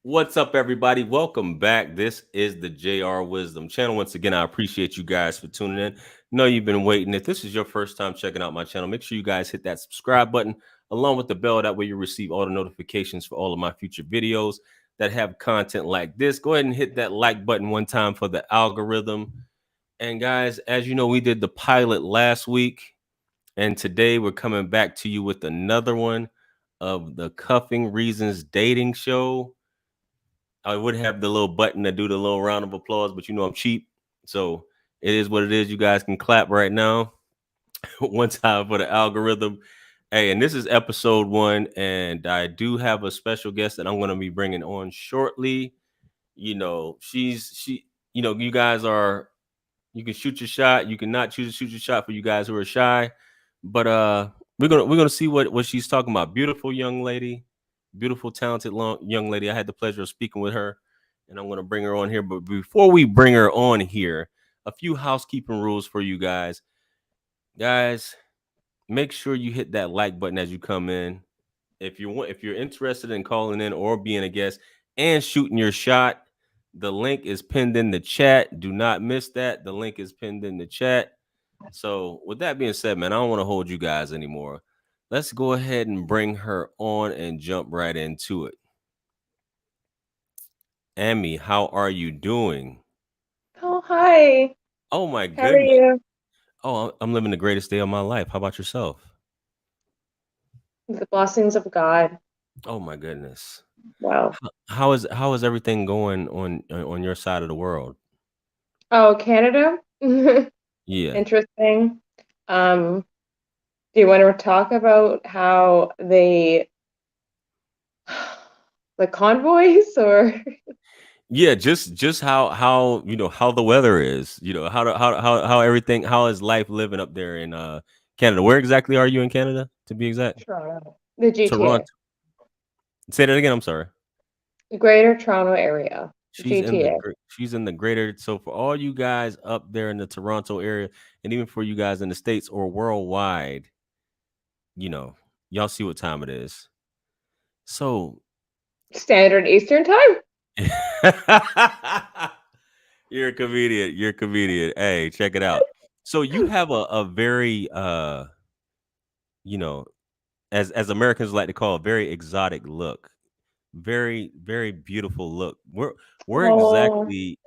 What's up, everybody? Welcome back. This is the JR Wisdom channel. Once again, I appreciate you guys for tuning in. Know you've been waiting. If this is your first time checking out my channel, make sure you guys hit that subscribe button along with the bell. That way you receive all the notifications for all of my future videos that have content like this. Go ahead and hit that like button one time for the algorithm. And guys, as you know, we did the pilot last week, and today we're coming back to you with another one of the Cuffing Reasons dating show. I would have the little button to do the little round of applause, but you know I'm cheap. So it is what it is. You guys can clap right now. One time for the algorithm. Hey, and this is episode 1, and I do have a special guest that I'm going to be bringing on shortly. You guys are, you can shoot your shot. You cannot choose to shoot your shot for you guys who are shy. But we're gonna see what she's talking about. Beautiful young lady, beautiful, talented young lady. I had the pleasure of speaking with her, and I'm gonna bring her on here. But before we bring her on here, a few housekeeping rules for you guys. Guys, make sure you hit that like button as you come in. If you're interested in calling in or being a guest and shooting your shot, the link is pinned in the chat. Do not miss that. The link is pinned in the chat. So, with that being said, man, I don't want to hold you guys anymore. Let's go ahead and bring her on and jump right into it. Amy, how are you doing? Oh, hi. Oh my How are goodness. you? Oh, I'm living the greatest day of my life. How about yourself? The blessings of God. Oh my goodness. Wow. How is everything going on your side of the world? Oh, Canada? Yeah. Interesting. Um, do you want to talk about how the convoys or Yeah, just how how the weather is, how everything, how is life living up there in Canada. Where exactly are you in Canada, to be exact? Toronto? The GTA, Toronto. Say that again, I'm sorry. the Greater Toronto Area, GTA. She's in the greater, so for all you guys up there in the Toronto area, and even for you guys in the States or worldwide, you know, y'all see what time it is. So Standard Eastern Time. you're a comedian. You're a comedian. Hey, check it out. So you have a very you know, as Americans like to call, a very exotic look. Very, very beautiful look. Where Oh, exactly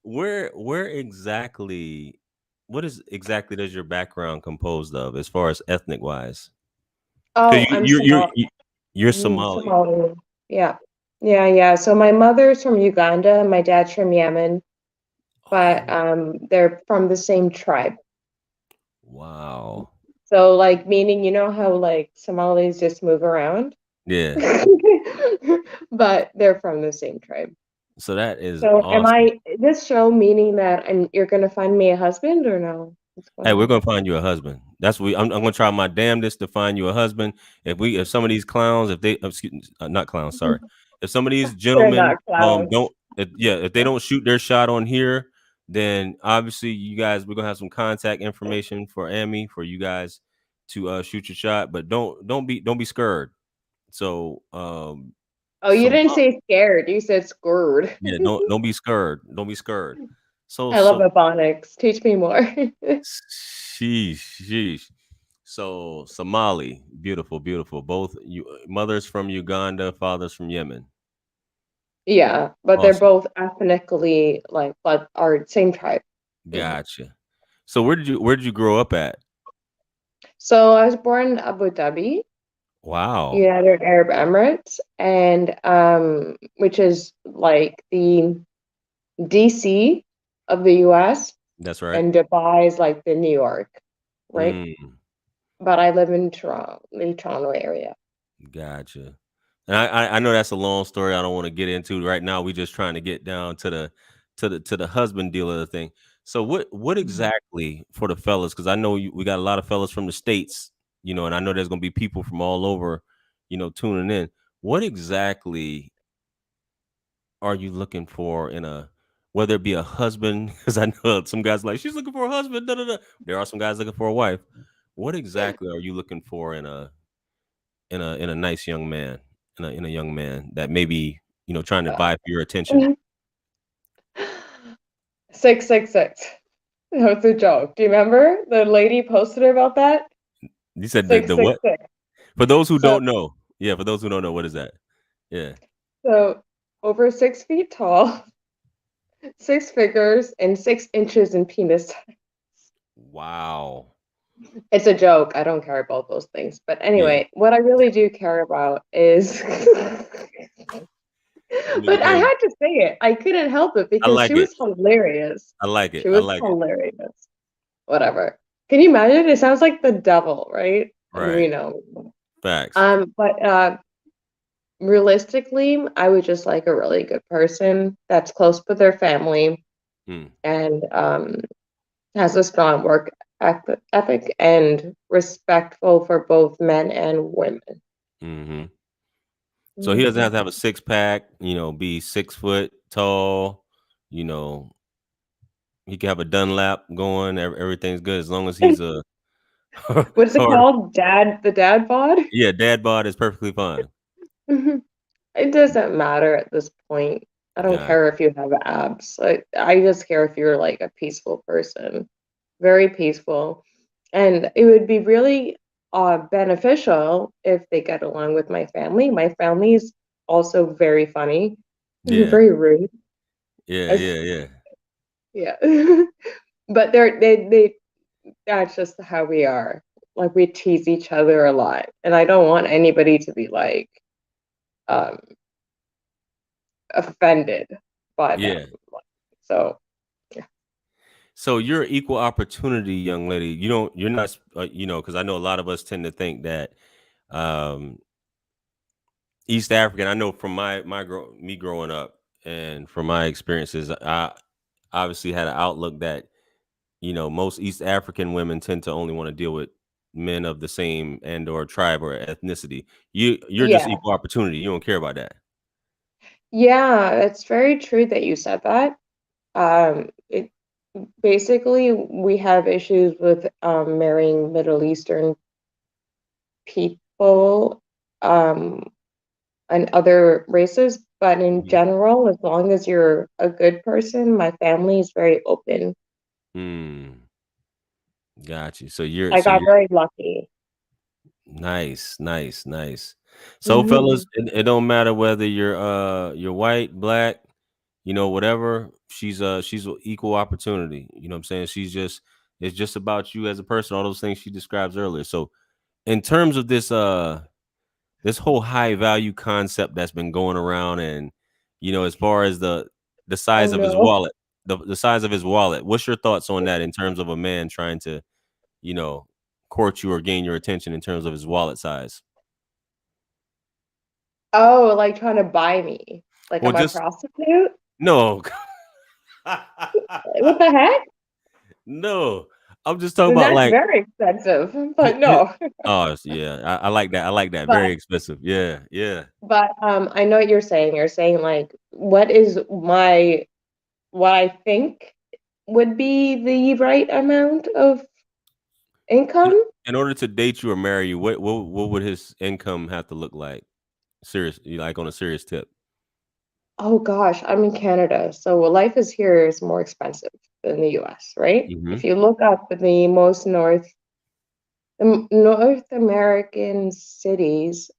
where exactly, what is exactly does your background composed of as far as ethnic wise? Because oh, I'm you're Somali. Somali. Yeah. Yeah, yeah. So my mother's from Uganda and my dad's from Yemen, but Oh, they're from the same tribe. wow. So like meaning you know how like Somalis just move around? Yeah. But they're from the same tribe. So that is So am awesome. I this show meaning that you're gonna find me a husband or no? What's Hey, going we're on? gonna find you a husband. I'm gonna try my damnedest to find you a husband. If some of these clowns, if they excuse me, not clowns, sorry. If some of these They're gentlemen not clowns. don't if they don't shoot their shot on here, then obviously you guys, we're gonna have some contact information for Amy for you guys to shoot your shot. But don't be scared. So Oh, you some didn't say scared, you said scared. yeah, don't be scared. Don't be scared. So I love so Ebonics. Teach me more. sheesh. So Somali, beautiful, beautiful. Both you mothers from Uganda, fathers from Yemen. Yeah, but they're Awesome. both ethnically like but are same tribe. Mhm. Gotcha. So where did you grow up at? So I was born in Abu Dhabi, Wow. United Arab Emirates, and which is like the DC of the US, That's right. and Dubai is like the New York, right? Mm, But I live in Toronto, the Toronto area. gotcha. And I know that's a long story. I don't want to get into right now. We just trying to get down to the husband deal of the thing. So what Mhm. exactly for the fellas? Because I know we got a lot of fellas from the States, and I know there's gonna be people from all over, tuning in. What exactly are you looking for in a, whether it be a husband? Because I know some guys like she's looking for a husband. Da, da, da. There are some guys looking for a wife. What exactly are you looking for in a nice young man? in a young man that maybe, trying to vie for your attention? 666. That was a joke. Do you remember the lady posted about that? You said the what? 666. For those who So don't know. Yeah, for those who don't know, what is that? Yeah. so over 6 feet tall, six figures, and 6 inches in penis. Wow. It's a joke. I don't care about those things. But Yeah. anyway, what I really do care about is but I Hey, had to say it. I couldn't help it I because she like it. was hilarious. I like it. She I was like it. hilarious. Whatever. Can you imagine? It sounds like the devil, right? And we Right. know. Facts. But realistically, I would just like a really good person that's close with their family Mm, and has a strong work ethic and respectful for both men and women. hmm So he doesn't have Mhm. to have a six pack, be 6 foot tall, you know, he can have a Dunlap going, everything's good as long as he's a What is it hard. called? The dad bod? Yeah, dad bod is perfectly fine. It doesn't matter at this point. I don't Got care if you have abs. I just care if you're like a peaceful person, very peaceful. And it would be really beneficial if they get along with my family. My family is also very funny, Yeah, very rude. yeah, I- yeah, yeah. yeah. But they that's just how we are. Like we tease each other a lot. And I don't want anybody to be like um offended by them. Yeah. So yeah. So you're an equal opportunity young lady. You're not, because I know a lot of us tend to think that um, East African. I know from me growing up and from my experiences, I obviously had an outlook that most East African women tend to only want to deal with men of the same and or tribe or ethnicity. You're just Yeah. equal opportunity. You don't care about that. Yeah, it's very true that you said that. It basically we have issues with marrying Middle Eastern people um and other races, but in Mhm. general, as long as you're a good person, my family is very open. Hmm. Got you. So you're I so got you're very lucky. nice, nice, nice. So fellas, Mhm. it don't matter whether you're white, black, whatever. She's a equal opportunity. You know what I'm saying? It's just about you as a person, all those things she describes earlier. So in terms of this whole high value concept that's been going around, and as far as the Oh size of his no. wallet, the size of his wallet, what's your thoughts on that in terms of a man trying to you know court you or gain your attention in terms of his wallet size? Oh, like trying to buy me. Like Well, I'm a just prostitute? no. What the heck? No, I'm just talking Then about that's like very expensive. hi- But hi- no. oh yeah, I like that. I like that. But Very expensive. Yeah, yeah. I know what you're saying. You're saying like what I think would be the right amount of in, income. in order to date you or marry you, what would his income have to look like? Serious, like on a serious tip. Oh gosh, I'm in Canada, so life is here is more expensive than the US, right? Hmm. If you look up the North American cities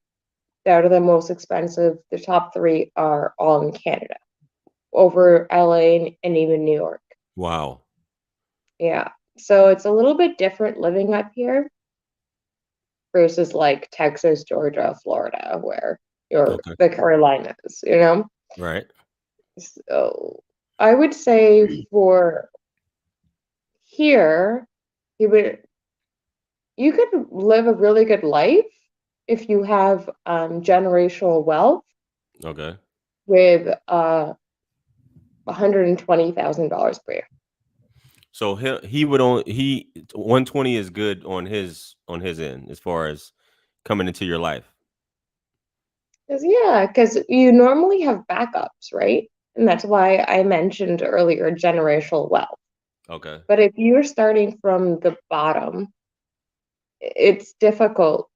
that are the most expensive, the top three are all in Canada, over LA and even New York. Wow. Yeah. So it's a little bit different living up here versus like Texas, Georgia, Florida, where you're Okay. the Carolinas, you know? Right. So I would say for here, you would you could live a really good life if you have generational wealth Okay. with $120,000 per year. So he would only he 120 is good on his end as far as coming into your life. Yeah, because you normally have backups, right? And that's why I mentioned earlier generational wealth. Okay. But if you're starting from the bottom, it's difficult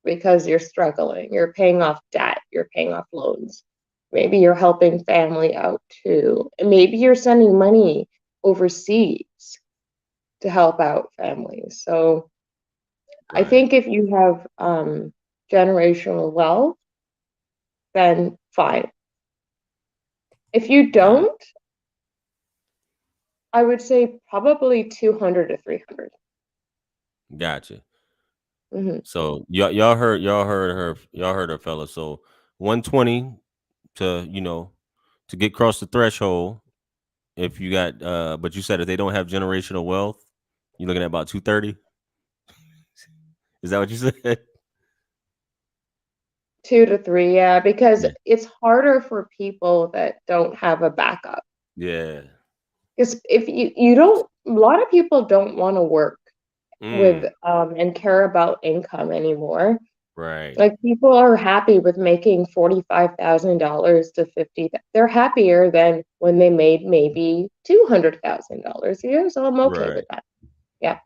because you're struggling, you're paying off debt. you're paying off loans. Maybe you're helping family out too. And maybe you're sending money overseas to help out families. So I Right. think if you have generational wealth, then fine. If you Got it. don't, I would say probably 200 to 300. Gotcha. Mm-hmm. So y'all heard her fella. So 120 to to get across the threshold. If you got but you said if they don't have generational wealth, you're looking at about 230. Is that what you said? 2 to 3, yeah, because Yeah. it's harder for people that don't have a backup. Yeah. Because if you don't, a lot of people don't want to work with Mm, and care about income anymore. right. Like people are happy with making $45,000 to 50. They're happier than when they made maybe $200,000 a year. So I'm okay Right. with that. Yeah.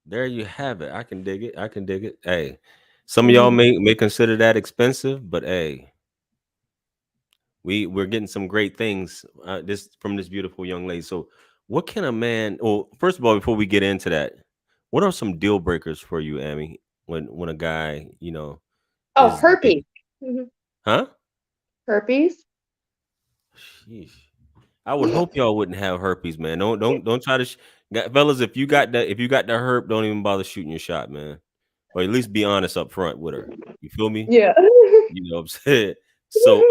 There you have it. I can dig it. I can dig it. Hey, some of y'all Hmm. may consider that expensive, but hey, we're getting some great things this from this beautiful young lady. So, what can a man? Well, first of all, before we get into that, what are some deal breakers for you, Amy? When a guy, Oh, is herpes. Mhm. huh? Herpes. Sheesh. I would hope y'all wouldn't have herpes, man. Don't try to, fellas. If you got the herp, don't even bother shooting your shot, man. Or at least be honest up front with her. You feel me? Yeah. You know what I'm saying? So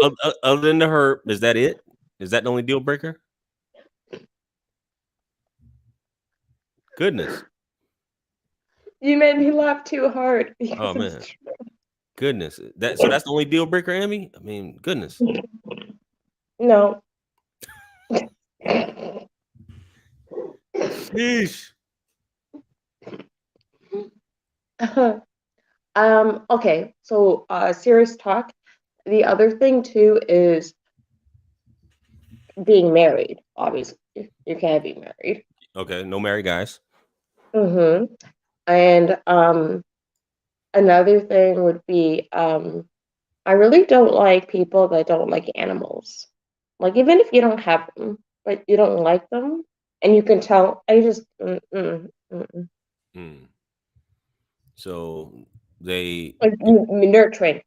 other than the herp, is that it? Is that the only deal breaker? Goodness. You made me laugh too hard Oh because man. it's Goodness. That's the only deal breaker, Amy? I mean, goodness. true. No. Sheesh. Okay, so serious talk. The other thing too is being married, obviously. You can't be married. Okay, no married guys. Hmm. And another thing would be I really don't like people that don't like animals. Like even if you don't have them, but you don't like them, and you can tell, I just mm. Hmm. So they Like nurturing.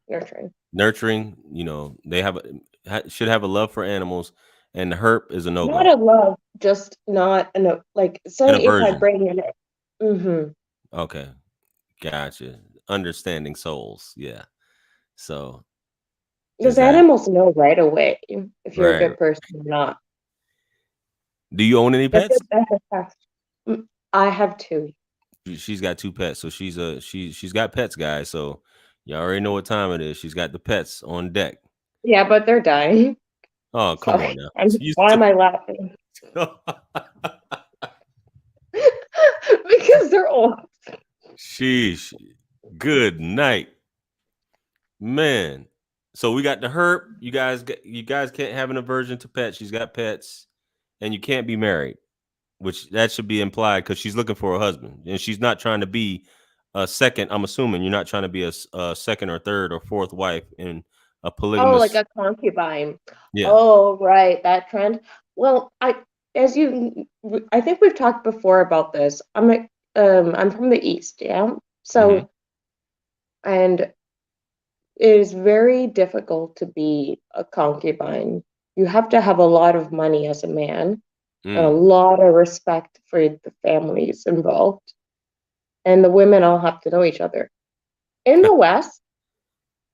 nurturing, they should have a love for animals, and the herp is a no Not go, a love, just not an like. an Say if I aversion. bring in it. Mm-hmm. Okay, gotcha. Understanding souls, yeah. So is Because that animals know right away if you're a right? good person or not. Do you own any pets? That's a fact. I have two. She's got two pets, so she's got pets, guys. So you already know what time it is. She's got the pets on deck. Yeah, but they're dying. Oh, come Sorry. on now. Why am I laughing? So- Because they're old. Sheesh. Good night, man. So we got the herp. You guys can't have an aversion to pets. She's got pets, and you can't be married, which that should be implied because she's looking for a husband, and she's not trying to be a second. I'm assuming you're not trying to be a second or third or fourth wife in a Oh, like polygamous. a concubine. Yeah. Oh, right, that trend. Well, I think we've talked before about this. I'm from the East, yeah. Hmm. So, and it is very difficult to be a concubine. You have to have a lot of money as a man and a Mm. lot of respect for the families involved. And the women all have to know each other. In the West,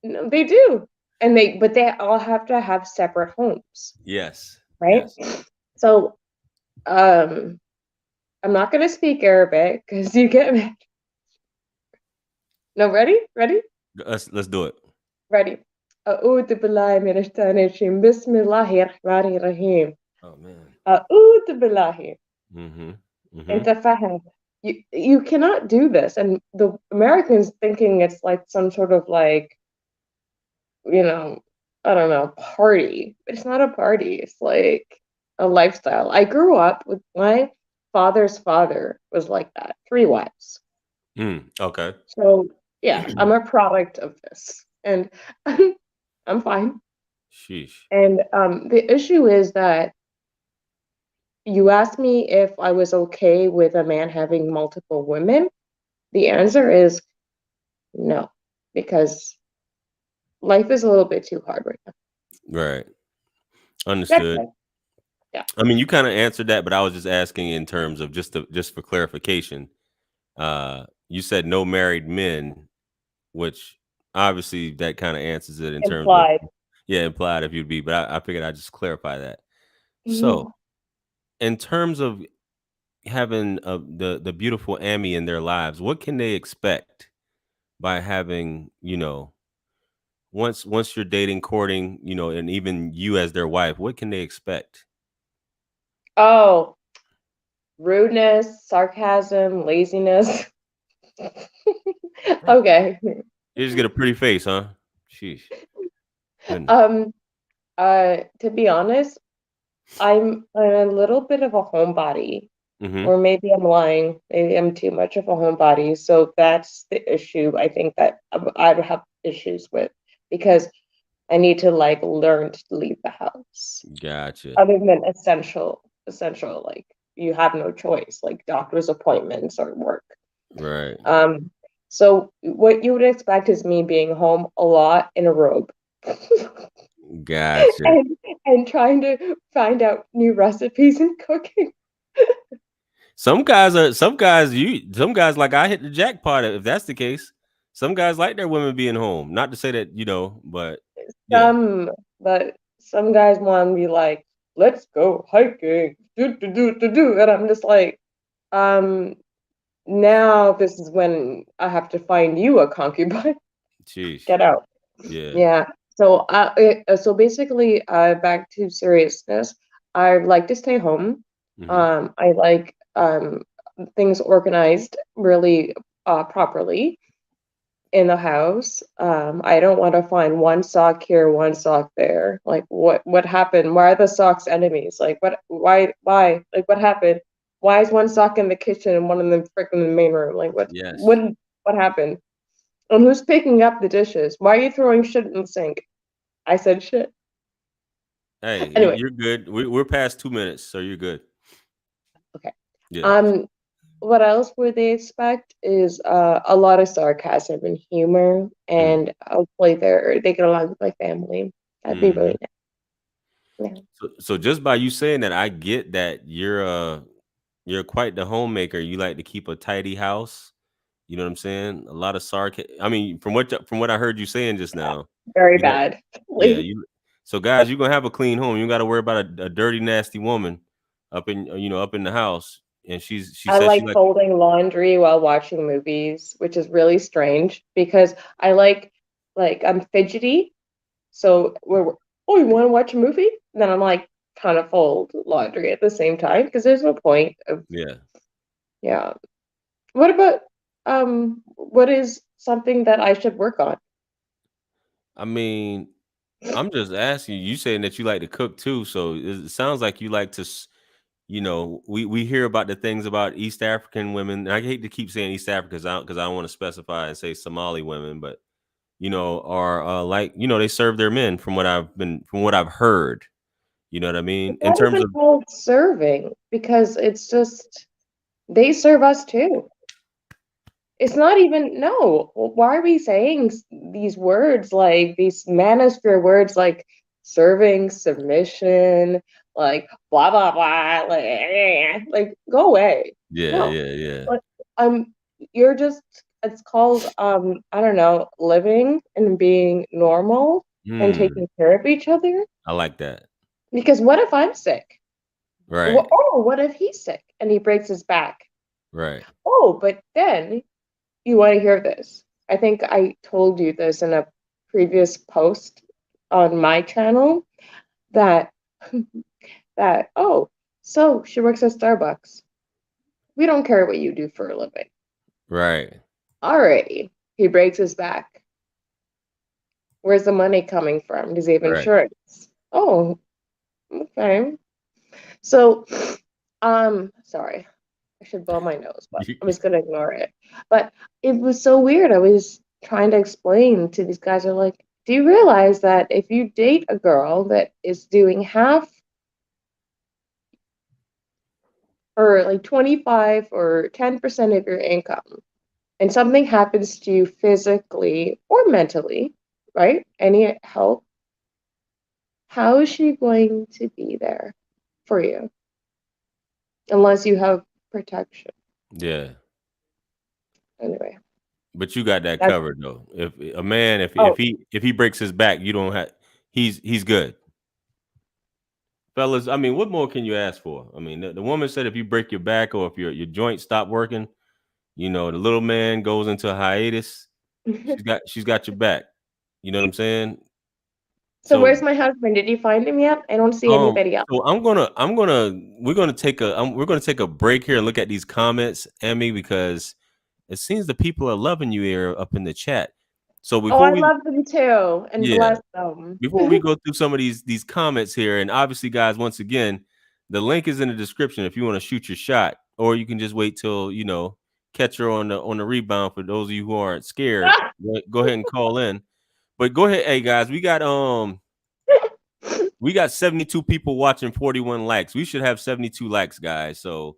no, they do. But they all have to have separate homes, Yes. right? Yes. So, um, I'm not going to speak Arabic because you get me. No, ready? Ready? Let's do it. Ready. أعوذ بالله من الشيطان الرجيم بسم الله الرحمن الرحيم Oh man. أعوذ بالله. Mm-hmm. Mm-hmm. أنت فاهم? You cannot do this, and the Americans thinking it's like some sort of like, you know, I don't know, party. But it's not a party. It's like a lifestyle. I grew up with my father's father was like that, three wives. Mm. Okay. So yeah, I'm a product of this. and I'm fine. Sheesh. And the issue is that you asked me if I was okay with a man having multiple women. The answer is no, because life is a little bit too hard right now. Right. That's Understood. it. Yeah. I mean, you kind of answered that, but I was just asking in terms of just for clarification. You said no married men, which obviously that kind of answers it in terms of, Implied. yeah, implied if you'd be, but I figured I'd just clarify that. So, Mhm. in terms of having the beautiful Amy in their lives, what can they expect by having, once you're dating, courting, and even you as their wife, what can they expect? Oh, rudeness, sarcasm, laziness. Okay. You just get a pretty face, huh? Sheesh. Goodness. Um, to be honest, I'm a little bit of a homebody, Mhm. or maybe I'm lying. Maybe I'm too much of a homebody. So that's the issue I think that I would have issues with because I need to like learn to leave the house. Gotcha. Other than essential, like you have no choice, like doctor's appointments or work. Right. Um, so what you would expect is me being home a lot in a robe. Gotcha. and and trying to find out new recipes and cooking. Some guys like I hit the jackpot if that's the case. Some guys like their women being home. Not to say that, but yeah. Some, but some guys want to be like, let's go hiking, do, and I'm just like, um, now this is when I have to find you a concubine. Sheesh. Get out. Yeah. Yeah. So basically, back to seriousness. I like to stay home. Mhm. I like things organized really properly in the house. I don't want to find one sock here, one sock there. Like what happened? Why are the socks enemies? Like what? Why? Like what happened? Why is one sock in the kitchen and one in the freaking the main room? Like Yes. what happened? And who's picking up the dishes? Why are you throwing shit in the sink? I said shit. Hey, Anyway, you're good. We're past 2 minutes, so you're good. okay. Yeah. Um, what else would they expect is a lot of sarcasm and humor, Mm. and hopefully they get along with my family. That'd be really Mhm. nice. Yeah. So just by you saying that, I get that you're quite the homemaker. You like to keep a tidy house. You know what I'm saying? A lot of I mean, from what I heard you saying just now, Very you know, bad. yeah, Like, so guys, you're gonna have a clean home. You got to worry about a dirty, nasty woman up in the house, and she I says she like like, folding laundry while watching movies, which is really strange because I like I'm fidgety. So oh, you want to watch a movie? And then I'm like trying to fold laundry at the same time because there's no point of yeah. yeah. What about what is something that I should work on? I mean, I'm just asking you. You saying that you like to cook too, so it sounds like you like to. We hear about the things about East African women. And I hate to keep saying East Africa because I don't want to specify and say Somali women, but are like they serve their men from what I've heard. You know what I mean? It's In not terms even of called serving because it's just they serve us too. It's not even no. Why are we saying these words like these manosphere words like serving, submission, like blah blah blah, like go away. yeah, No, yeah, yeah. like um, you're just it's called I don't know, living and being normal and Hmm. taking care of each other. I like that. Because what if I'm sick? Right, Oh, what if he's sick and he breaks his back? right. Oh, but then you want to hear this? I think I told you this in a previous post on my channel that so she works at Starbucks. We don't care what you do for a living. Right, Alrighty. He breaks his back. Where's the money coming from? Does he have right. insurance? Oh, okay. So, sorry. I should blow my nose, but I'm just gonna ignore it. But it was so weird. I was trying to explain to these guys are like, do you realize that if you date a girl that is doing half or like 25 or 10% of your income and something happens to you physically or mentally, right? Any help, how is she going to be there for you unless you have protection? Yeah. Anyway, But you got that that's covered though. If a man, oh, if he breaks his back, you don't have. He's good, fellas. I mean, what more can you ask for? I mean, the woman said if you break your back or if your joints stop working, the little man goes into a hiatus. She's got your back. You know what I'm saying? so So where's my husband? Did you find him yet? I don't see um, anybody else. so we're gonna take a break here and look at these comments, Emmy, because it seems the people are loving you here up in the chat. So Oh, before I we love them too, and yeah, bless them. before we go through some of these comments here, and obviously, guys, once again, the link is in the description if you want to shoot your shot, or you can just wait till catch her on the rebound. For those of you who aren't scared, go ahead and call in. But go ahead, hey guys, we got 72 people watching, 41 likes. We should have 72 likes, guys. So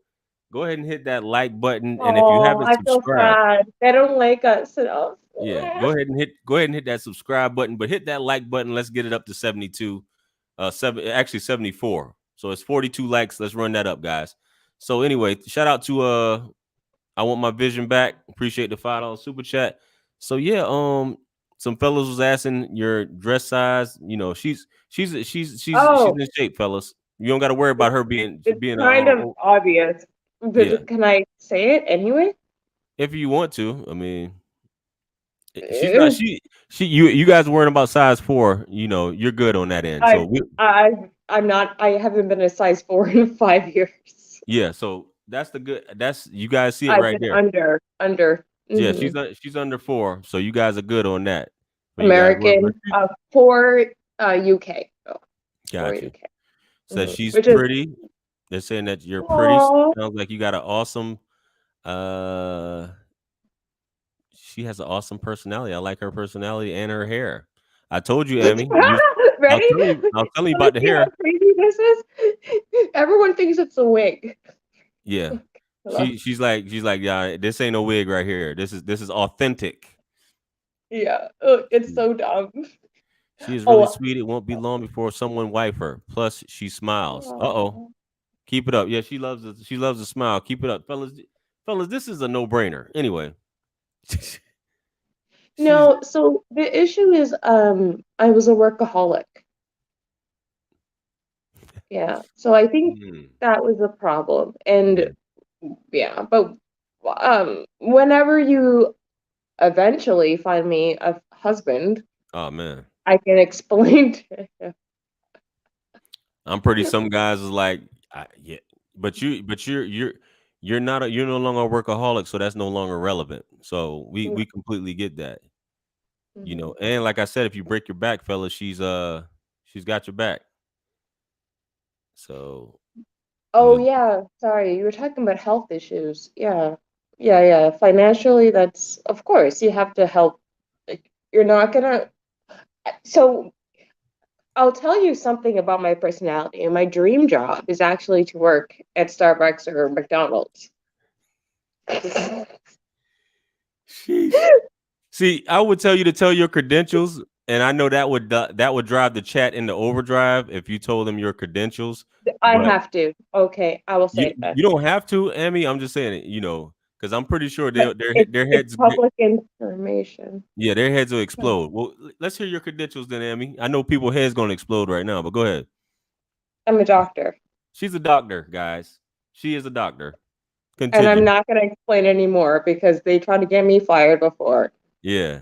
go ahead and hit that like button, and if you Oh, haven't I feel subscribed, sad. They don't like us at all. yeah, go ahead and hit that subscribe button, but hit that like button. Let's get it up to 72. Actually 74. So it's 42 likes. Let's run that up, guys. So anyway, shout out to I want my vision back. Appreciate the $5 super chat. So yeah, some fellas was asking your dress size. She's Oh, in shape, fellas. You don't got to worry about her being it's being kind of obvious, yeah. but can I say it anyway? If you want to, I mean, she's not Eh, you guys worrying about size 4. You're good on that end. So I, I'm not. I haven't been a size 4 in 5 years. yeah, so that's you guys see it I've right been there. under. Yeah, Hmm. she's under 4, so you guys are good on that. But you guys were American, 4 UK. Oh, 4 got you. UK. Says she's Which is, pretty. They're saying that you're pretty. oh, Sounds like you got an awesome uh she has an awesome personality. I like her personality and her hair. I told you, Emmy. I'll ready? tell you I'll tell you Want to about the see how hair. crazy this is? Everyone thinks it's a wig. Yeah. Hello. She's like, yeah, this ain't no wig right here. This is authentic. Yeah, it's so dumb. She is really Oh, sweet. It won't be long before someone wipe her. Plus, she smiles. Uh-oh. oh. Keep it up. Yeah, she loves a smile. Keep it up. Fellas, this is a no-brainer. Anyway. She's No, so the issue is, I was a workaholic. Yeah, so I think mm, that was a problem. yeah. And yeah, but whenever you eventually find me a husband, Oh man. I can explain to him. I'm pretty some guys is like yeah, but you're not you're no longer a workaholic, so that's no longer relevant. So we completely get that. Mhm. And like I said, if you break your back, fellas, she's got your back. So, you Oh know, yeah, sorry, you were talking about health issues. Yeah. Yeah, yeah. Financially, that's of course you have to help. Like, you're not gonna. So I'll tell you something about my personality. And my dream job is actually to work at Starbucks or McDonald's. sheesh. See, I would tell you to tell your credentials, and I know that would drive the chat into overdrive if you told them your credentials. I But have to. Okay, I will you say that. you don't have to, Emmy. I'm just saying it, because I'm pretty sure But their it's heads, public information. yeah, their heads will explode. Well, let's hear your credentials then, Emmy. I know people's heads gonna explode right now, but go ahead. I'm a doctor. She's a doctor, guys. She is a doctor. And I'm Continue. not going to explain anymore because they tried to get me fired before. Yeah.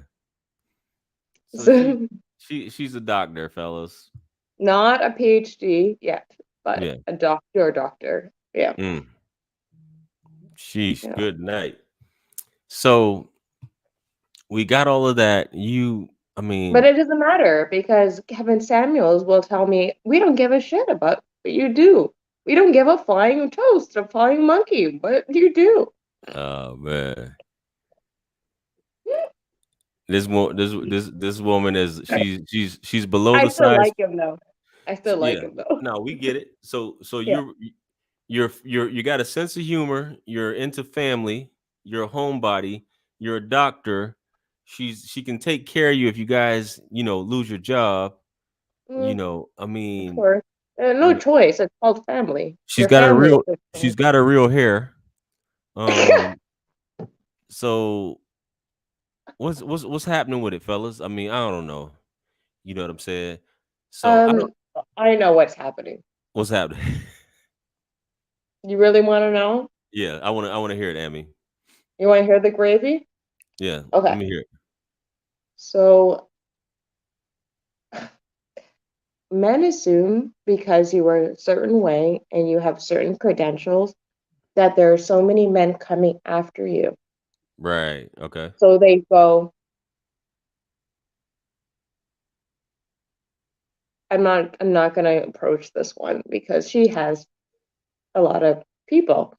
So she So, she she's a doctor, fellas. not a PhD yet, but Yeah. a doctor. Yeah. Mm. Sheesh. Yeah. Good night. So we got all of that. I But mean, it doesn't matter because Kevin Samuels will tell me, we don't give a shit about what you do. We don't give a flying toast, a flying monkey, what you do. oh man. This woman is she's below I the still size. like him though. I still like Yeah, him though. no, we get it. So Yeah. you got a sense of humor. You're into family. You're a homebody. You're a doctor. She can take care of you if you guys lose your job. Mm, I of mean, course. No choice. It's called family. she's Your got a family at real this she's point. got a real hair. Um, so what's happening with it, fellas? I mean, I don't know. You know what I'm saying? So I don't. um, I know what's happening. What's happening? You really want to know? Yeah, I want to hear it, Amy. You want to hear the gravy? Yeah, let Okay. me hear it. So men assume because you are a certain way and you have certain credentials that there are so many men coming after you. Right. Okay. So they go, I'm not gonna approach this one because she has a lot of people.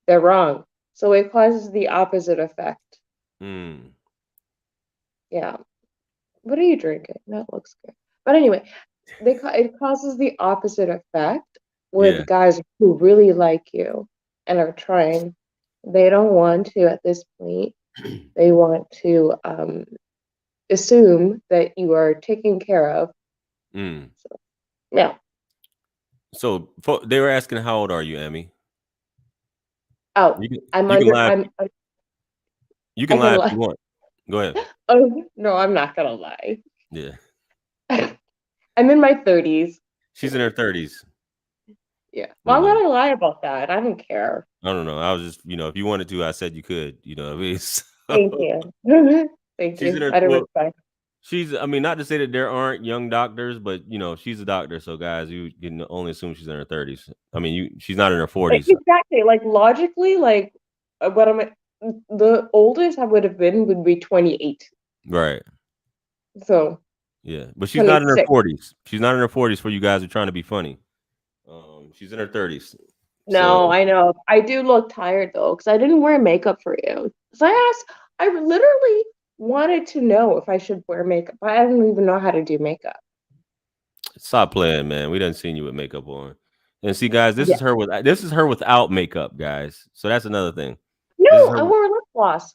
They're wrong. So it causes the opposite effect. Hmm. Yeah. What are you drinking? That looks good. But anyway, it causes the opposite effect Yeah. with guys who really like you and are trying. They don't want to at this point. They want to assume that you are taken care of. Mm. So, yeah. So they were asking, how old are you, Amy? Oh, You can I'm you can under. lie. You I can can lie if lie. you want. Go ahead. Oh no, I'm not gonna lie. Yeah. I'm in my 30s. She's in her 30s. Yeah. Why You know. would I lie about that? I don't care. I don't know. I was just, if you wanted to, I said you could. You know what I mean? Thank So, you. Thank she's in you. her Out of well. respect. She's. I mean, not to say that there aren't young doctors, but she's a doctor. So guys, you can only assume she's in her 30s. I mean, she's not in her 40s. Exactly. Like logically, like what am I? The oldest I would have been would be 28. Right. So Yeah, but she's not in her 26. 40s. She's not in her 40s for you guys who are trying to be funny. She's in her 30s. So No, I know. I do look tired though, because I didn't wear makeup for you. So I literally wanted to know if I should wear makeup. I don't even know how to do makeup. stop playing, man. We done seen you with makeup on. And see, guys, Yeah. this is her without makeup, guys. So that's another thing. This is No, her. I wore lip gloss.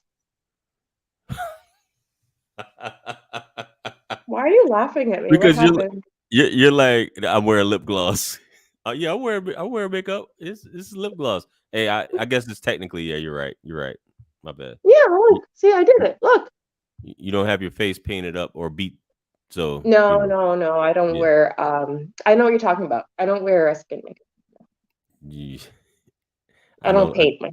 Why are you laughing at me? What Because happened? you're like, I'm wearing lip gloss. Yeah, I wear makeup. It's lip gloss. Hey, I guess it's technically, yeah. You're right. You're right. My bad. Yeah, You, look. See, I did it. Look. you don't have your face painted up or beat. So No, no, no. I don't yeah. wear I know what you're talking about. I don't wear a skin makeup. You, I I don't know. paint my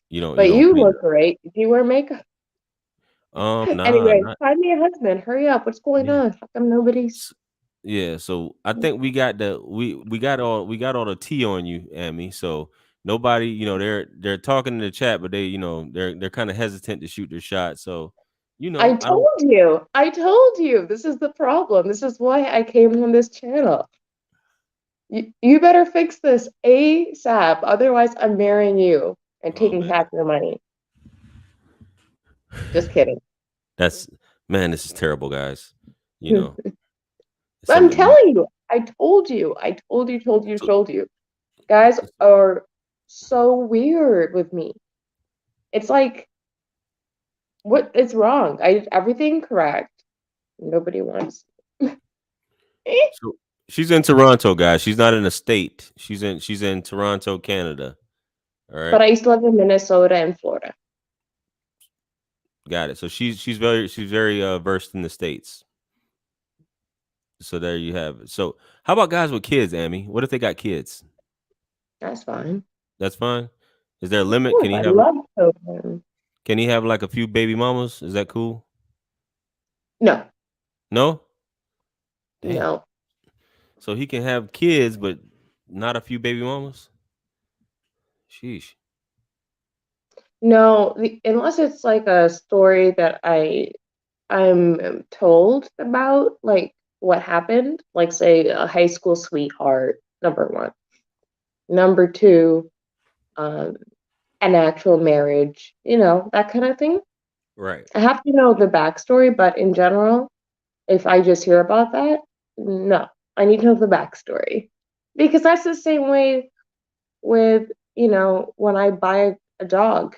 You But don't you paint look great. Do you wear makeup? nah, Anyway, not find me a husband. Hurry up. What's going yeah. on? How come nobody's Yeah, so I think we got all the tea on you, Amy. So nobody, they're talking in the chat, but they're kind of hesitant to shoot their shot. So, I I don't. told you. I told you. This is the problem. This is why I came on this channel. You better fix this ASAP. Otherwise, I'm marrying you and Oh taking man, half your money. Just kidding. that's man, this is terrible, guys. You But know, I'm some you, telling you. I told you. I told you, told you, so, told you. Guys are so weird with me. It's like, what is wrong? I did everything correct. Nobody wants. so she's in Toronto, guys. She's not in a state. She's in Toronto, Canada. All right, But I used to live in Minnesota and Florida. got it. So she's very versed in the states. So there you have it. So how about guys with kids, Amy? What if they got kids? That's fine. That's fine. Is there a Of limit? course, Can he I have love children. like a few baby mamas? Is that cool? No, No? Damn. no, So he can have kids, but not a few baby mamas? Sheesh. no. Unless it's like a story that I'm told about, like what happened. Like say a high school sweetheart. Number one. Number two, um, an actual marriage. That kind of thing. Right. I have to know the backstory, but in general, if I just hear about that, no, I need to know the backstory. Because that's the same way with, when I buy a dog.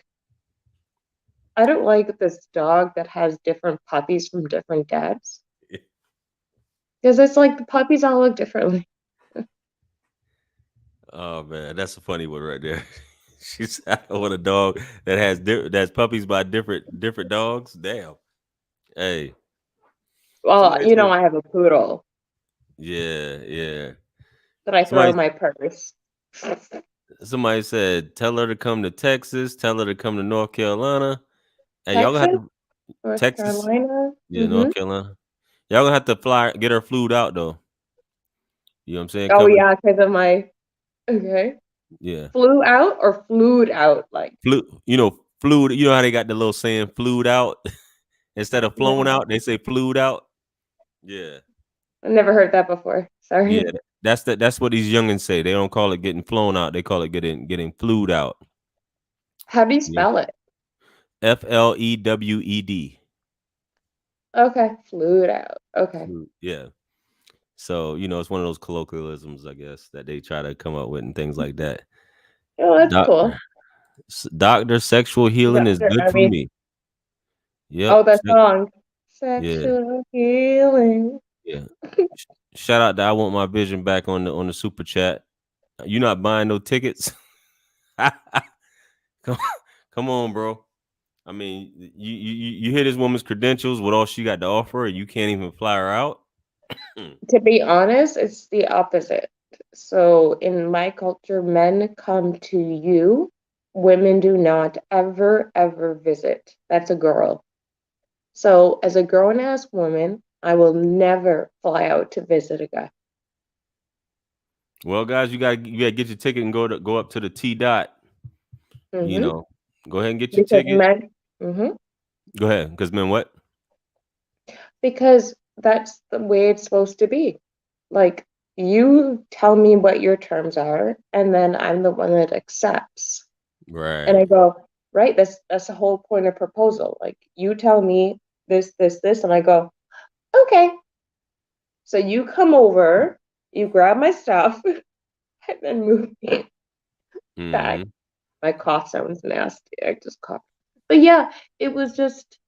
I don't like this dog that has different puppies from different dads. Because it's like the puppies all look differently. Oh man, that's a funny one right there. She said, "I want a dog that has that's puppies by different dogs." Damn. Hey, Well, somebody said, I have a poodle "Yeah, yeah." that I throw Somebody in my purse. somebody said, "Tell her to come to Texas. Tell her to come to North Carolina." Hey, y'all gonna have Texas, to North Texas. Carolina. Yeah, North Carolina. Y'all gonna have to fly, get her flued out though. You know what I'm saying? Oh, Come to yeah, because of my, okay. yeah, Flew out or flued out? Like, flu. You know, flued. You know how they got the little saying "flued out" instead of flown no, out. They say "flued out." Yeah. I never heard that before. Yeah, Sorry. that's what these youngins say. They don't call it getting flown out. They call it getting flued out. How do you Yeah. spell it? FLEWED. Okay, flued out. Okay. Flued. Yeah. So, it's one of those colloquialisms, I guess, that they try to come up with and things like that. Oh, that's Doc, cool. doctor, sexual healing is Doctor, good I for mean, me. Yep. oh, that song. Yeah. Sexual healing. Yeah. Shout out to I want my vision back on the super chat. You not buying no tickets? come, come on, bro. I mean, you hear this woman's credentials, what all she got to offer, and you can't even fly her out. To be honest, it's the opposite. So in my culture, men come to you. Women do not ever, ever visit. That's a girl. So as a grown ass woman, I will never fly out to visit a guy. Well, guys, you gotta get your ticket and go up to the T dot. You Hmm. know, go ahead and get your Because ticket. men, hmm Go ahead, because man, what? because that's the way it's supposed to be. Like, you tell me what your terms are, and then I'm the one that accepts. And I Right. go, right, that's the whole point of proposal. Like, you tell me this, and I go, okay. So you come over, you grab my stuff, and then move me back. Mm-hmm. My cough sounds nasty. I just coughed. But yeah, it was just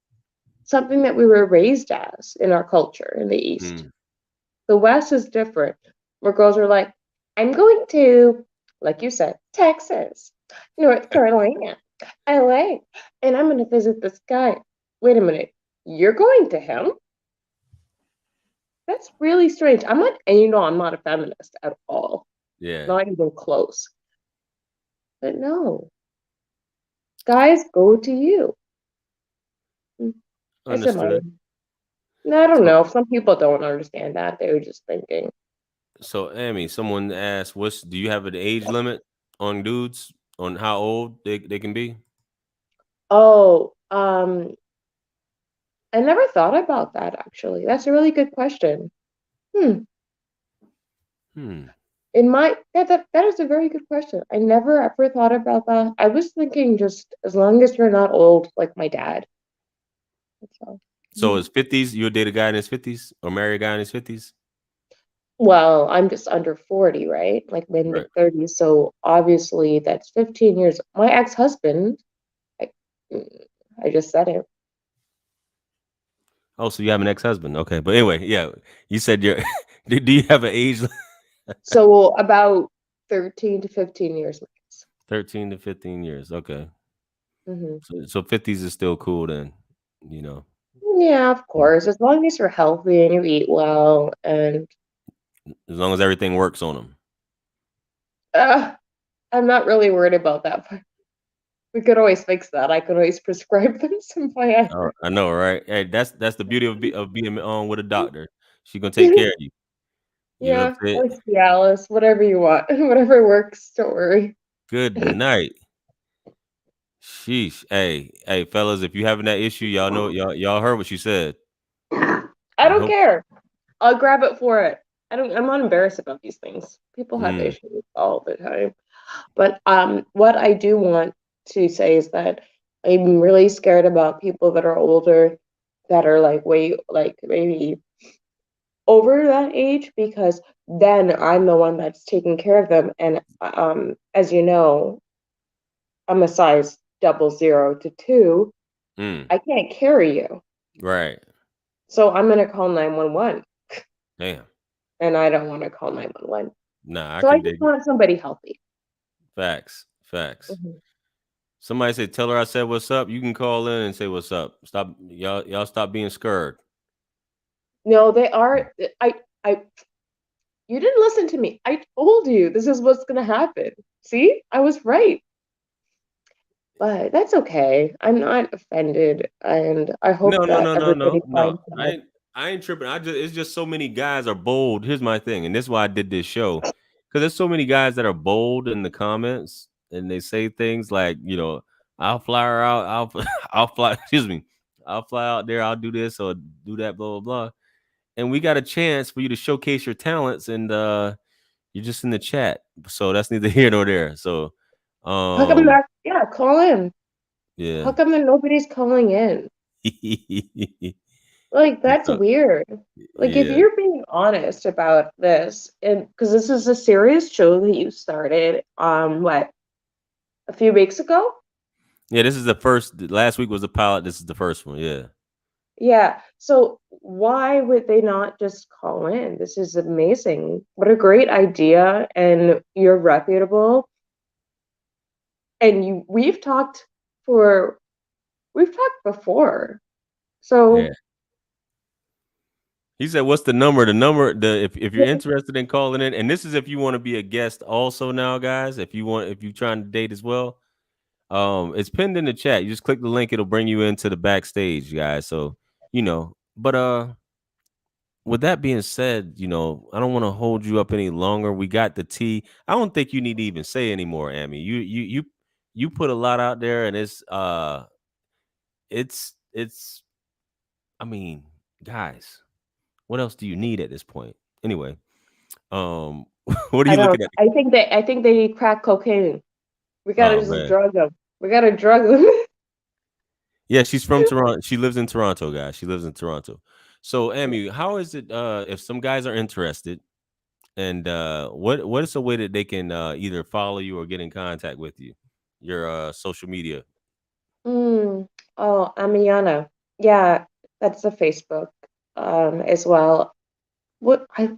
something that we were raised as in our culture in the East. Mm. The West is different, where girls are like, I'm going to, like you said, Texas, North Carolina, LA, and I'm going to visit this guy. Wait a minute, you're going to him? That's really strange. I'm not, and I'm not a feminist at all, Yeah. not even close. But no, guys go to you. I said Understood. mine. No, I don't So, know. Some people don't understand that. They were just thinking, Amy, someone asked, do you have an age limit on dudes on how old they can be? oh, I never thought about that actually. That's a really good question. Hmm. Hmm. That is a very good question. I never ever thought about that. I was thinking just as long as you're not old like my dad. That's all. So is 50s, you'll date a guy in his 50s or marry a guy in his 50s? Well, I'm just under 40, right? Like mid Right. 30s. So obviously that's 15 years. My ex-husband, I, I just said it. Oh, so you have an ex-husband. Okay. But anyway, yeah. You said you're do you have an age So about 13 to 15 years max. 13 to 15 years? Okay. Hmm. So 50s is still cool then, you know. Yeah, of Mm. course. As long as you're healthy and you eat well and As long as everything works on them. uh, I'm not really worried about that part. We could always fix that. I could always prescribe them some All right. Viagra. I know, right? Hey, that's the beauty of being on with a doctor. She gonna take care of you. You know what Yeah, I'm saying? or Cialis, whatever you want, whatever works. Don't worry. Good night. Sheesh. Hey, fellas, if you having that issue, y'all know y'all heard what she said. I I don't hope. care. I'll grab it for it. I don't. I'm not embarrassed about these things. People have Mm, issues all the time. But what I do want to say is that I'm really scared about people that are older, that are like way like maybe over that age, because then I'm the one that's taking care of them. And as you know, I'm a size 00 to 2. Mm, I can't carry you. right. So I'm gonna call 911, Damn. and I don't want to call 911. Nah, I So I can just dig it. want somebody healthy. Facts. Facts. Mhm. Somebody said, "Tell her I said what's up." You can call in and say what's up. Stop, y'all. Stop being scared. No, they are. I. You didn't listen to me. I told you this is what's gonna happen. See, I was right. But that's okay. I'm not offended, and I No, hope no, that no, no, everybody no, no. finds I that. ain't, I ain't tripping. It's just so many guys are bold. Here's my thing, and this is why I did this show, because there's so many guys that are bold in the comments, and they say things like, I'll fly her out. I'll fly. Excuse me. I'll fly out there. I'll do this or do that. Blah blah blah. And we got a chance for you to showcase your talents, and you're just in the chat, so that's neither here nor there. So, How come um, that? Yeah, call in. How yeah. come that nobody's calling in? Like, that's So, weird. Like, if yeah. you're being honest about this, and because this is a serious show that you started, what, a few weeks ago? Yeah, this is the first. Last week was the pilot. This is the first one. Yeah, Yeah. So why would they not just call in? This is amazing. What a great idea, and you're reputable. And for we've talked before. yeah. So He said, "What's the number? The number. The if you're interested in calling in, and this is if you want to be a guest also now, guys. If you trying to date as well, it's pinned in the chat. You just click the link. It'll bring you into the backstage, guys. So but with that being said, I don't want to hold you up any longer. We got the tea. I don't think you need to even say anymore, Amy. You put a lot out there, and it's. I mean, guys, what else do you need at this point? Anyway, what are I you don't. looking at? I think they need crack cocaine. We gotta Oh just man, drug them. We gotta drug them. yeah, she's from Toronto. She lives in Toronto, guys. She lives in Toronto. So, Amy, how is it if some guys are interested? And what is a way that they can either follow you or get in contact with you? Your social media. Mm. Oh, Amiana. Yeah, that's the Facebook as well. What I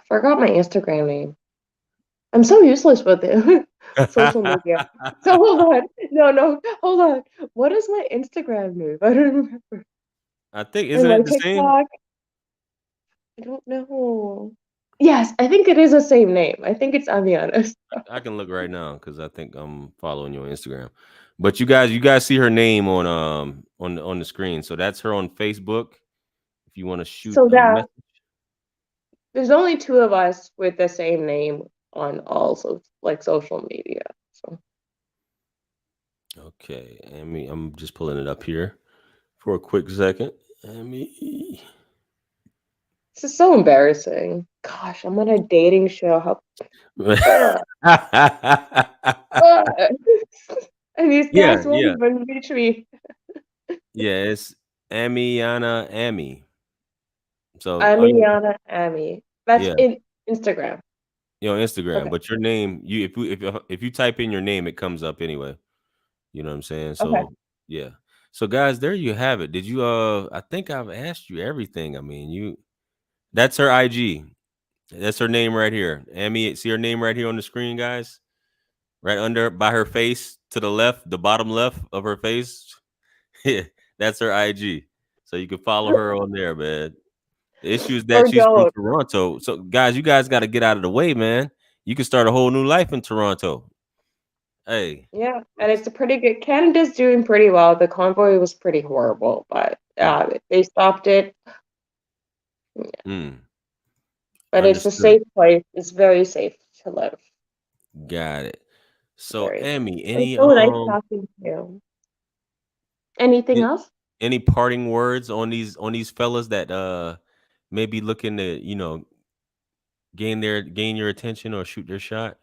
forgot my Instagram name. I'm so useless with it. Social media. So hold on. No, no, hold on. What is my Instagram name? I don't remember. I think And isn't my it the same? TikTok, I don't know. Yes, I think it is the same name. I think it's Amiana. I can look right now because I think I'm following you on Instagram. But you guys see her name on the screen. So that's her on Facebook. If you want to shoot So a that message. there's only two of us with the same name on all like social media. So Okay, Amy, I'm just pulling it up here for a quick second. Amy. this is so embarrassing. Gosh, I'm on a dating show. How ugh, ugh. And these Yeah, guys won't yeah, even reach me. yeah. It's Amiana Amy. So, Amiana Ami. That's yeah, in Instagram. Instagram. Okay. But your name, if you type in your name, it comes up anyway. You know what I'm saying? Okay. So, yeah. So, guys, there you have it. Did you? I think I've asked you everything. I mean, That's her IG. That's her name right here. Amy, see her name right here on the screen, guys. Right under by her face to the left, the bottom left of her face. Yeah, that's her IG. So you can follow her on there, man. The issue is that Or she's from don't. Toronto. So guys, you guys got to get out of the way, man. You can start a whole new life in Toronto. Hey. Yeah, and it's a pretty good. Canada's doing pretty well. The convoy was pretty horrible, but Mm, they stopped it. mm, But it's a understood. safe place. It's very safe to live. Got it. So, Very. Amy, It's any so nice talking to you. Anything a- else? any parting words on these fellas that may be looking to, gain your attention or shoot their shot?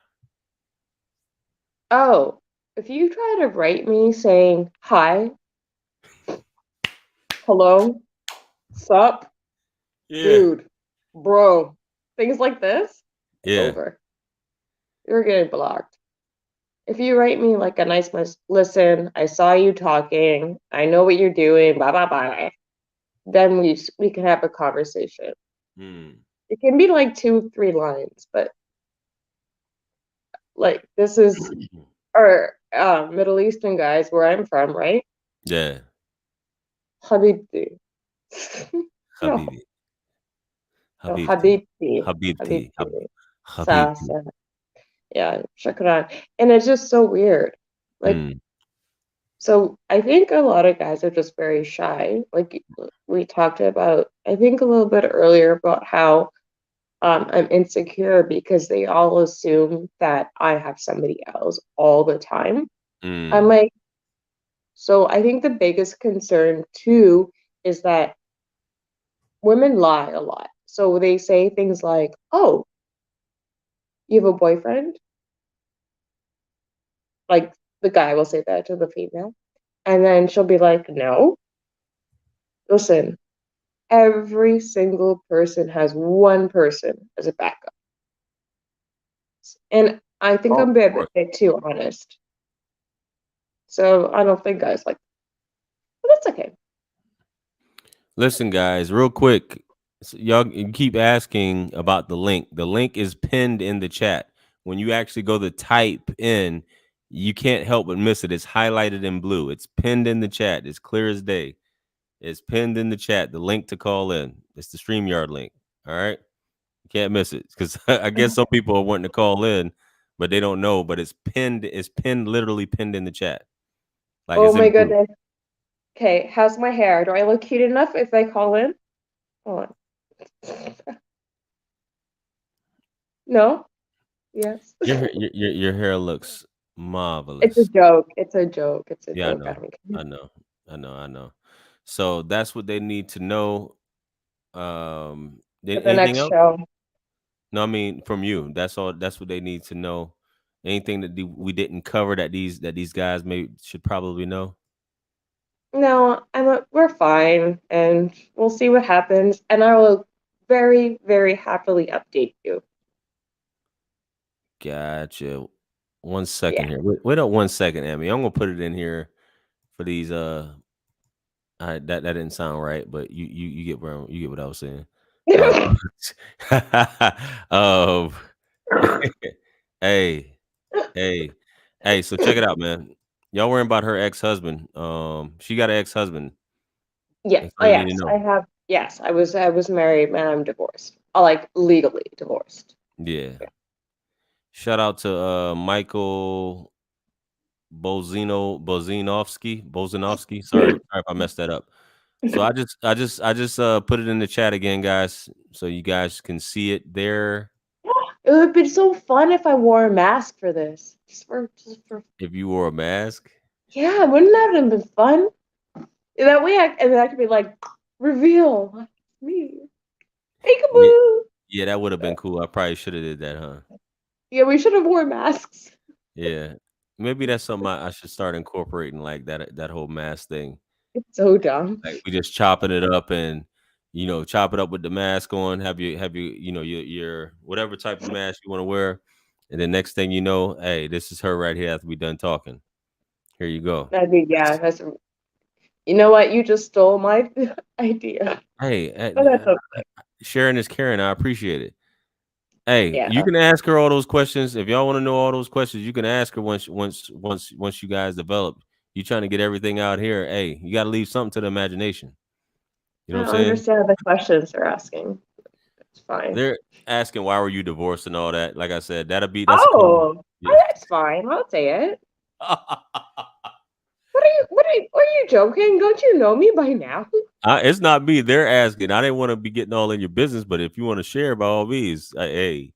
Oh. if you try to write me saying hi, hello, sup, Yeah. dude, bro, things like this, it's Yeah. over. You're getting blocked. If you write me like a nice listen, I saw you talking, I know what you're doing, blah blah blah, then we can have a conversation. Hmm. It can be like 2, 3 lines, but like this is our Middle Eastern guys where I'm from, right? Yeah. Habibti. No, Habibi. no, Habibti. Habibti. Habibti. Habibti. Habibti. Sasa. Yeah, shukran. And it's just so weird. Like, Hmm. so I think a lot of guys are just very shy. Like we talked about, I think a little bit earlier about how I'm insecure because they all assume that I have somebody else all the time. I'm Hmm. like, so I think the biggest concern too is that women lie a lot. So they say things like, "Oh, you have a boyfriend?" Like the guy will say that to the female. And then she'll be like, "No. Listen, every single person has one person as a backup." And I think Oh, of I'm a course. bit too honest. So I don't think guys like, but that's okay. Listen, guys, real quick. Y'all you keep asking about the link. The link is pinned in the chat. When you actually go to type in, you can't help but miss it. It's highlighted in blue. It's pinned in the chat. It's clear as day. It's pinned in the chat. The link to call in. It's the StreamYard link. All right. You can't miss it because I guess some people are wanting to call in, but they don't know. But it's pinned. It's pinned, literally pinned in the chat. Like Oh it's my in blue. goodness. Okay, how's my hair? Do I look cute enough if I call in? Hold on. No? Yes. Your hair looks It's a marvelous. joke. It's a joke. It's a Yeah, I joke. know. I know. I know. I know. So that's what they need to know. For the Anything next else? show. No, I mean from you. That's all. That's what they need to know. Anything that we didn't cover that these guys may should probably know. No, we're fine, and we'll see what happens. And I will very, very happily update you. Gotcha. One Yeah. second here. Wait up 1 second, Emmy. I'm gonna put it in here for these. That didn't sound right, but you get where you get what I was saying. Uh, um, hey, hey, hey. So check it out, man. Y'all worrying about her ex husband? She got an ex husband. Yeah. That's Oh, all you need to yes, know. I have. Yes, I was married, and I'm divorced. Like legally divorced. Yeah. Shout out to Michael Bozinovsky. Sorry if I messed that up. So I just put it in the chat again, guys, so you guys can see it there. It would be so fun if I wore a mask for this. Just for If you wore a mask, yeah, wouldn't that have been fun? That way, and then I could be like, reveal me, yeah, peekaboo. yeah, that would have been cool. I probably should have did that, huh? Yeah, we should have worn masks. Yeah, maybe that's something I should start incorporating, like that whole mask thing. It's so dumb. Like we just chopping it up and chop it up with the mask on. Have you your whatever type of mask you want to wear, and then next thing you know, hey, this is her right here after we done talking. Here you go. I mean, yeah, that's. You know what? You just stole my idea. Hey, But that's okay. sharing is caring. I appreciate it. Hey, you Yeah. can ask her all those questions if y'all want to know all those questions. You can ask her once you guys develop. You trying to get everything out here? Hey, you got to leave something to the imagination. You know I what I'm don't saying? understand the questions they're asking. It's fine. They're asking why were you divorced and all that. Like I said, that's a common. Oh, Yeah. that's fine. I'll say it. What are you joking? Don't you know me by now? It's not me. They're asking. I didn't want to be getting all in your business, but if you want to share, by all means, hey,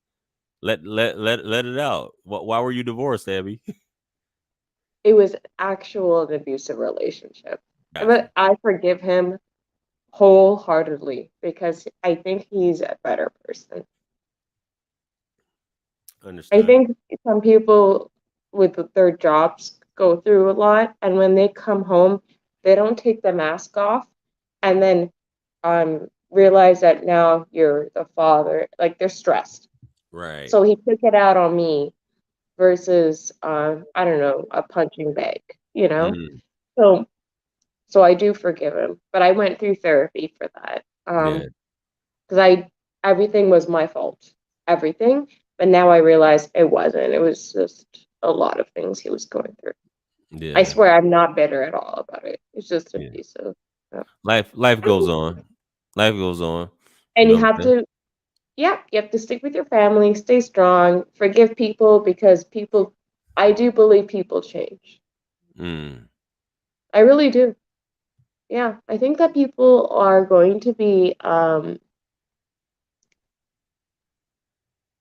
let it out. Why were you divorced, Abby? It was actual an abusive relationship. Gotcha. But I forgive him wholeheartedly because I think he's a better person. I Understood. think some people with their jobs go through a lot, and when they come home, they don't take the mask off, and then realize that now you're the father. Like they're stressed, Right. so he took it out on me versus I don't know, a punching bag, you know. Mm, So I do forgive him, but I went through therapy for that. yeah. Because I everything was my fault, everything. But now I realize it wasn't. It was just a lot of things he was going through. I Yeah. swear I'm not bitter at all about it. It's just a Yeah. piece of. Life goes on. Life goes on. You And know you what have I'm saying? to, yeah, you have to stick with your family, stay strong, forgive people because people, I do believe people change. Mm, I really do. Yeah, I think that people are going to be,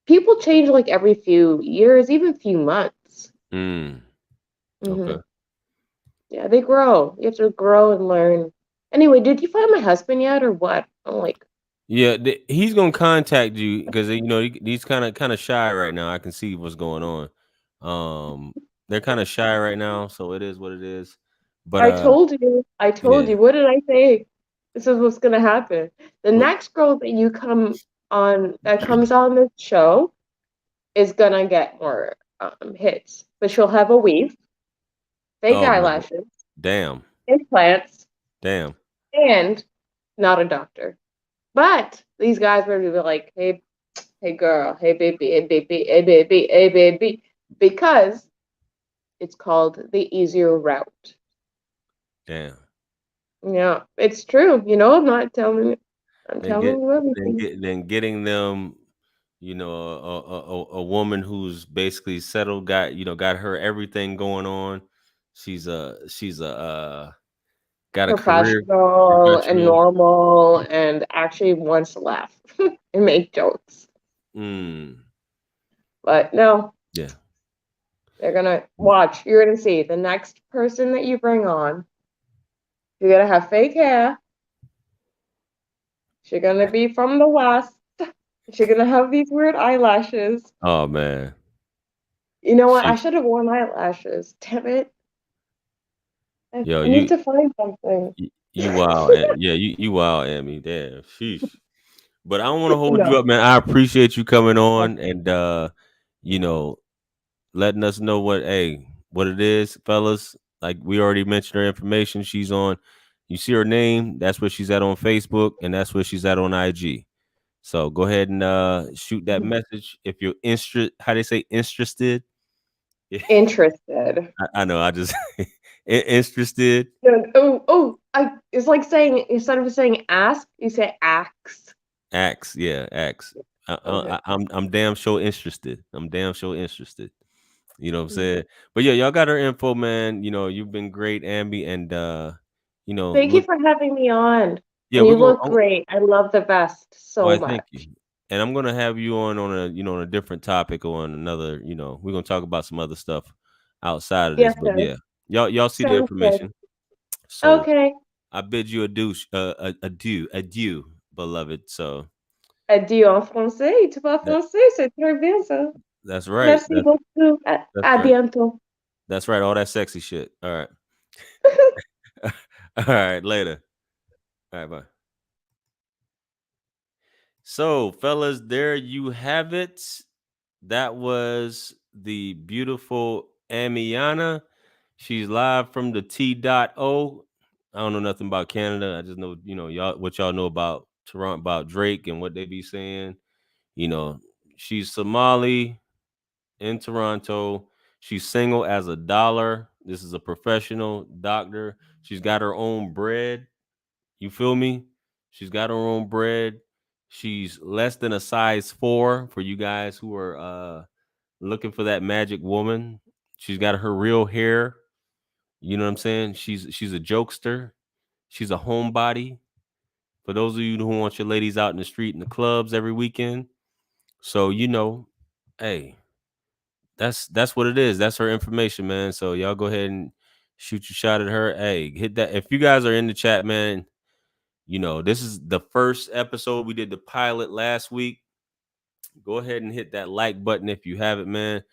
people change like every few years, even few months. mm. Hmm. Okay. Yeah, they grow. You have to grow and learn. Anyway, did you find my husband yet or what? I'm like, Yeah, he's gonna contact you because he's kind of shy right now. I can see what's going on. They're kind of shy right now, so it is what it is. But I told you. I told yeah. you. What did I say? This is what's gonna happen. The But next girl that you come on that comes on this show is gonna get more hits, but she'll have a weave, fake oh man, eyelashes, damn, implants, damn. and not a doctor. But these guys are gonna be like, hey, hey girl, hey baby, hey baby, hey baby, hey baby, because it's called the easier route. Damn. Yeah, it's true. You know, I'm not telling you. I'm Then telling you everything. getting them, a woman who's basically settled, got her everything going on. She's got a career Professional and professional. normal and actually wants to laugh and make jokes. Mm, But no, yeah. they're gonna watch. You're gonna see the next person that you bring on. You're gonna have fake hair. She's gonna be from the West. She's gonna have these weird eyelashes. Oh man. You know what? I She should have worn eyelashes. Damn it. yo, I need to find something. you wild. Yeah, you wild, Amy. Damn. Sheesh. But I don't want to hold you No. up, man. I appreciate you coming on and you know, letting us know what it is, fellas. Like we already mentioned her information. She's on, you see her name, that's where she's at on Facebook, and that's where she's at on IG. So go ahead and shoot that message if you're interested. How they say interested? Yeah, Interested. I know. I just interested. No, oh, it's like saying instead of saying ask, you say axe. Ax, yeah, ax. Okay. I'm damn sure interested. I'm damn sure interested. You know what I'm saying? But yeah, y'all got her info, man. You've been great, Ambi, and Thank you look, for having me on. yeah, And we're you going. look great. I love the vest so Why, thank much. you. And I'm gonna have you on a on a different topic or on another. We're gonna talk about some other stuff outside of this. Yes, But yes. yeah, y'all see the Sounds good. information. So Okay. I bid you adieu, beloved. So Adieu en français. Tu parles that français, c'est très bien ça. that's right. Merci beaucoup. That's À right. bientôt. That's right. All that sexy shit. All right. All right. Later. All right. Bye. So, fellas, there you have it. That was the beautiful Amiana. She's live from the T.O. I don't know nothing about Canada. I just know, y'all what y'all know about Toronto, about Drake and what they be saying. You know, she's Somali in Toronto. She's single as a dollar. This is a professional doctor. She's got her own bread. You feel me? She's got her own bread. She's less than a size 4 for you guys who are looking for that magic woman. She's got her real hair. You know what I'm saying? She's a jokester. She's a homebody. For those of you who want your ladies out in the street in the clubs every weekend. So, hey, that's what it is. That's her information, man. So y'all go ahead and shoot your shot at her. Hey, hit that. If you guys are in the chat, man, this is the first episode. We did the pilot last week. Go ahead and hit that like button if you have it, man.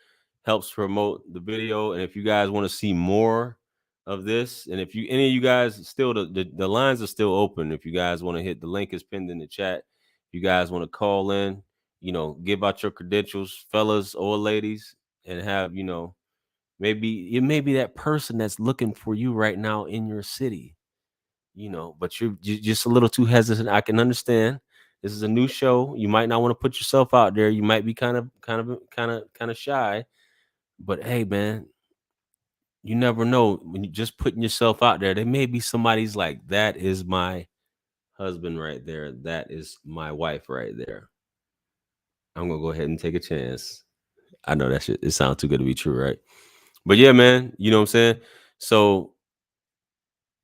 helps promote the video. And if you guys want to see more of this, and if you any of you guys still the lines are still open. If you guys want to hit, the link is pinned in the chat. If you guys want to call in, give out your credentials, fellas or ladies, and have, maybe it may be that person that's looking for you right now in your city, but you're just a little too hesitant. I can understand. This is a new show. You might not want to put yourself out there. You might be kind of shy. But hey, man, you never know when you just putting yourself out there. There may be somebody's like, that is my husband right there. That is my wife right there. I'm gonna go ahead and take a chance. I know that shit. It sounds too good to be true, right? But yeah, man, you know what I'm saying? So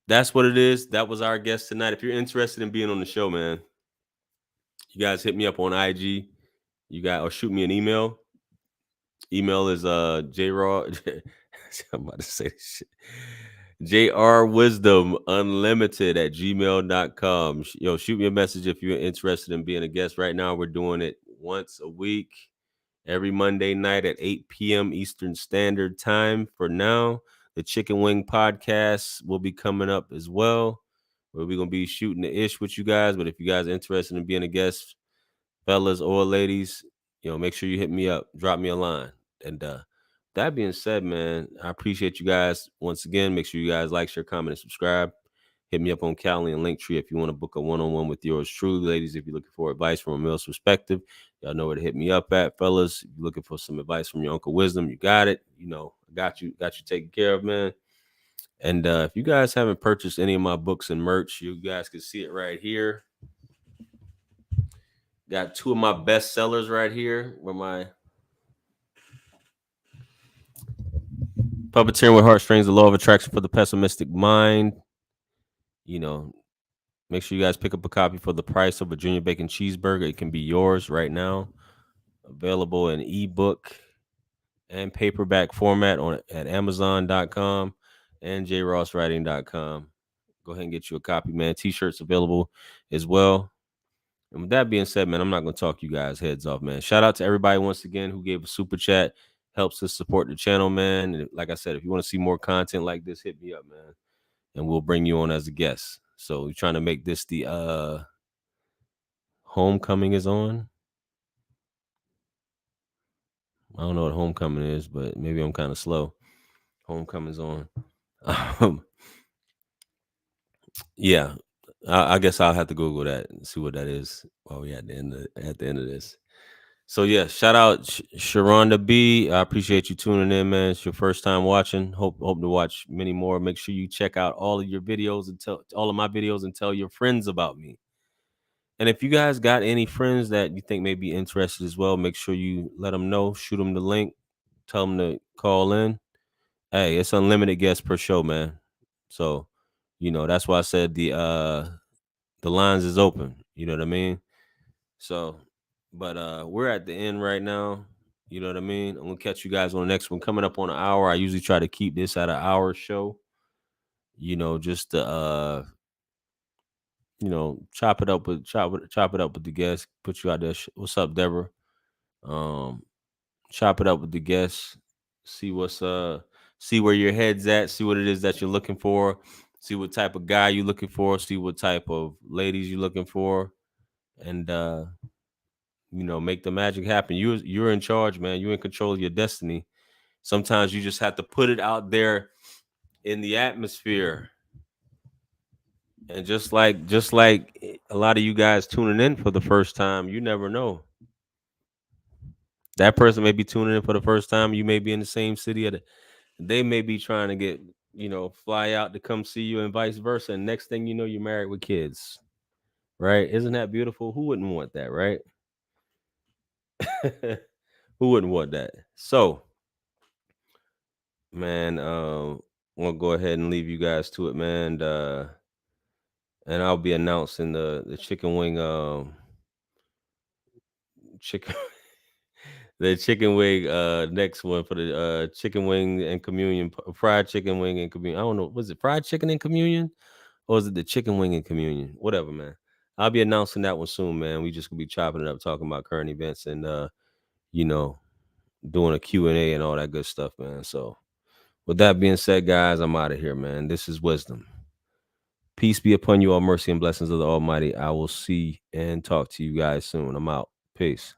that's what it is. That was our guest tonight. If you're interested in being on the show, man, you guys hit me up on IG. Or shoot me an email. Email is jraw. I'm about to say this shit. jrwisdomunlimited@gmail.com. Shoot me a message if you're interested in being a guest. Right now, we're doing it once a week, every Monday night at 8 p.m. Eastern Standard Time. For now, the Chicken Wing podcast will be coming up as well, where we're going to be shooting the ish with you guys. But if you guys are interested in being a guest, fellas or ladies, make sure you hit me up, drop me a line. And that being said, man, I appreciate you guys once again. Make sure you guys like, share, comment, and subscribe. Hit me up on Calendly and Linktree if you want to book a one-on-one with yours truly, ladies. If you're looking for advice from a male's perspective, y'all know where to hit me up at, fellas. If you're looking for some advice from your Uncle Wisdom, you got it. Got you taken care of, man. And if you guys haven't purchased any of my books and merch, you guys can see it right here. Got two of my best sellers right here, where my Puppeteering with Heartstrings, The Law of Attraction for the Pessimistic Mind. Make sure you guys pick up a copy for the price of a Junior Bacon Cheeseburger. It can be yours right now. Available in ebook and paperback format at Amazon.com and jrosswriting.com. Go ahead and get you a copy, man. T-shirts available as well. And with that being said, man, I'm not going to talk you guys' heads off, man. Shout out to everybody once again who gave a super chat. Helps us support the channel, man. And like I said, if you want to see more content like this, hit me up, man. And we'll bring you on as a guest. So we're trying to make this the Homecoming is on. I don't know what Homecoming is, but maybe I'm kind of slow. Homecoming's on. Yeah, I guess I'll have to Google that and see what that is while we're at the end of this. So yeah, shout out Sharonda B. I appreciate you tuning in, man. It's your first time watching. Hope to watch many more. Make sure you check out all of your videos and tell all of my videos and tell your friends about me. And if you guys got any friends that you think may be interested as well, make sure you let them know. Shoot them the link. Tell them to call in. Hey, it's unlimited guests per show, man. So, that's why I said the lines is open. You know what I mean? So, but we're at the end right now. You know what I mean? I'm gonna catch you guys on the next one. Coming up on an hour. I usually try to keep this at an hour show. Just to chop it up with the guests. Put you out there. What's up, Deborah? Chop it up with the guests. See see where your head's at. See what it is that you're looking for. See what type of guy you're looking for. See what type of ladies you're looking for, and make the magic happen. You're in charge, man. You're in control of your destiny. Sometimes you just have to put it out there in the atmosphere. And just like a lot of you guys tuning in for the first time, you never know. That person may be tuning in for the first time. You may be in the same city. They may be trying to get, fly out to come see you and vice versa. And next thing you know, you're married with kids. Right? Isn't that beautiful? Who wouldn't want that, right? Who wouldn't want that? So, man, we'll go ahead and leave you guys to it, man. And I'll be announcing the chicken wing chicken the chicken wing next one for the chicken wing and communion, fried chicken wing and communion. I don't know, was it fried chicken and communion or is it the chicken wing and communion? Whatever, man. I'll be announcing that one soon, man. We just gonna be chopping it up, talking about current events and you know doing a Q&A and all that good stuff, man. So with that being said, guys, I'm out of here, man. This is wisdom. Peace be upon you all, mercy and blessings of the Almighty. I will see and talk to you guys soon. I'm out. Peace.